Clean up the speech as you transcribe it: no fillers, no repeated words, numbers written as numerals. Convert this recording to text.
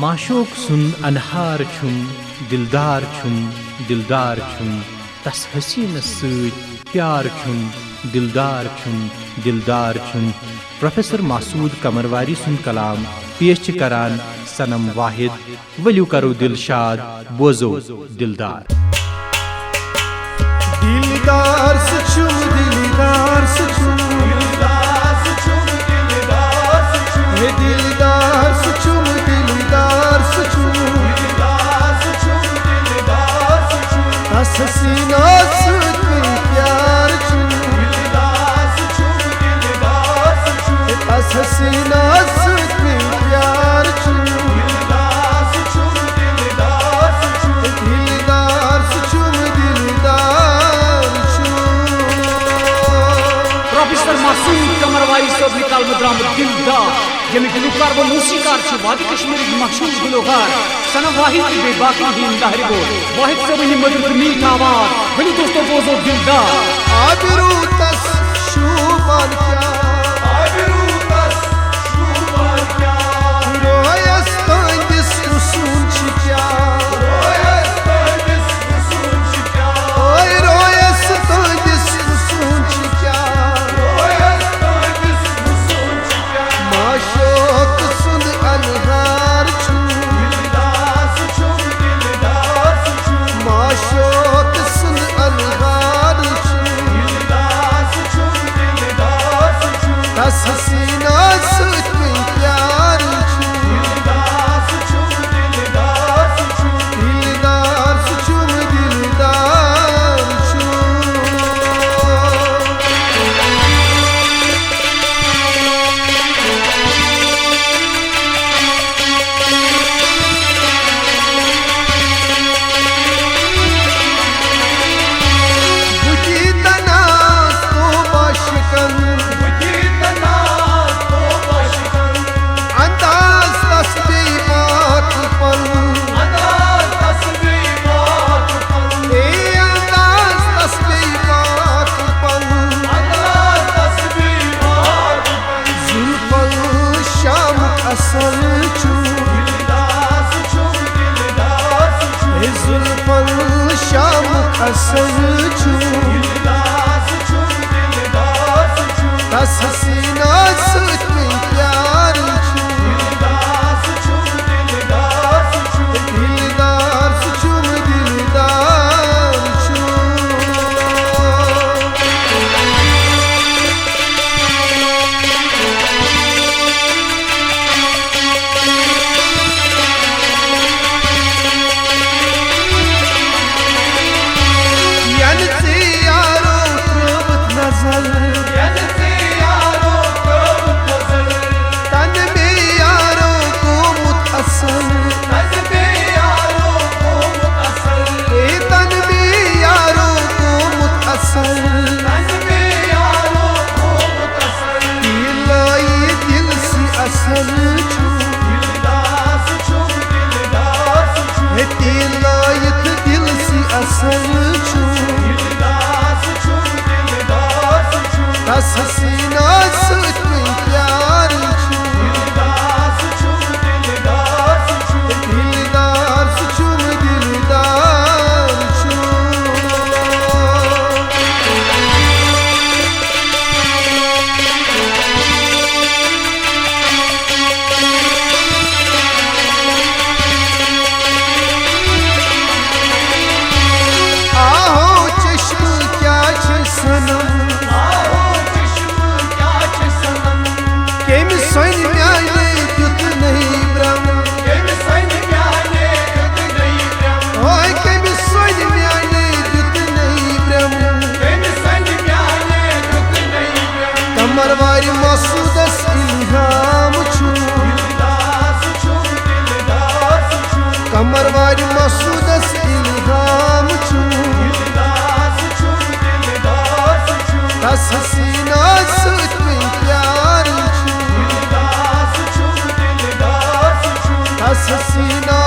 माशोक सुन अनहार छुम दिलदार छुम दिलदार छुम तस हसीन सूद प्यार छुम दिलदार छुम दिलदार छुम। प्रोफेसर मासूद कमरवारी सुन कलाम पेश करान सनम वाहिद। वल्यू करो दिलशाद बोजो दिलदार। दिलदार सुचुम दिलदार सुचुम दिलदार सुचुम दिलदार सुचुम हे दिलदार सुचुम दिलदार सुचुम दिलदार सुचुम दिलदार सुचुम हसीना सुत में प्यार चुम दिलदार सुचुम दिलदार सुचुम हसीना सुत में प्यार चुम दिलदार सुचुम दिलदार सुचुम दिलदार सुचुम दिलदार प्रोफेसर मासूद कमरवारी सब निकाल मद्राम दिलदार यमी गुलकार व मूसीकार छ वादी कश्मीर मशहूर गुलकार सनम वाहिद के बाकी ही दाहरी बोल वाहिद से वही मधुर मीठ आवाज वही दोस्तों बोझो दिलदार। आबिरू तस शुमान क्या आबिरू तस शुमान क्या रोयस तंदिस सुन क्या रोयस तंदिस सुन क्या ओए रोयस तंदिस सुन क्या रोयस तंदिस सुन क्या माशोक सुन अनहार छु दिलदार सुचुम दिलदार सुचुम माशोक सुन अनहार छु दिलदार सुचुम दिलदार सुचुम तस हसीना सुत में प्यार छु दिलदार सुचुम दिलदार सुचुम दिलदार सुचुम दिलदार छु। बुझी तनास तो बाशिकन बुझी तनास तो बाशिकन अंदाज तस्बी बात पल अंदाज तस्बी बात पल ए अंदाज तस्बी बात पल अंदाज तस्बी बात पल जुल्फल शाम असल छु दिलदार सुचुम दिलदार सुचुम ए जुल्फल शाम असल छु दिलदार सुचुम दिलदार सुचुम तस हसीना सुत में प्यार छु दिलदार सुचुम दिलदार सुचुम दिलदार सुचुम दिलदार छु। यनसे यारो त्रबत नजर यनसे यारो त्रबत नजर तन में यारो को मुतअस्सर तन में यारो को मुतअस्सर ए तन में यारो को मुतअस्सर तन में यारो को मुतअस्सर दिलाई दिल से असल छु दिलदार सुचुम दिलदार सुचुम हे दिलाई दिल से असल छु दिलदार सुचुम दिलदार सुचुम तस हसीना सुत में प्यार छु दिलदार सुचुम दिलदार सुचुम दिलदार सुचुम दिलदार छु। आहो चश्म क्या छ सनम आहो चश्म क्या छ सनम केम सन म्याने दुत नहीं ब्रह्म केम सन म्याने दुत नहीं ब्रह्म ओए केम सन म्याने दुत नहीं ब्रह्म केम सन म्याने दुत नहीं ब्रह्म कमरवारी मसूदस इल्हाम छु दिलदार सुचुम दिलदार सुचुम कमरवारी मसूदस इल्हाम छु दिलदार सुचुम दिलदार सुचुम तस हसीना सुत में प्यार छु दिलदार सुचुम दिलदार सुचुम तस हसीना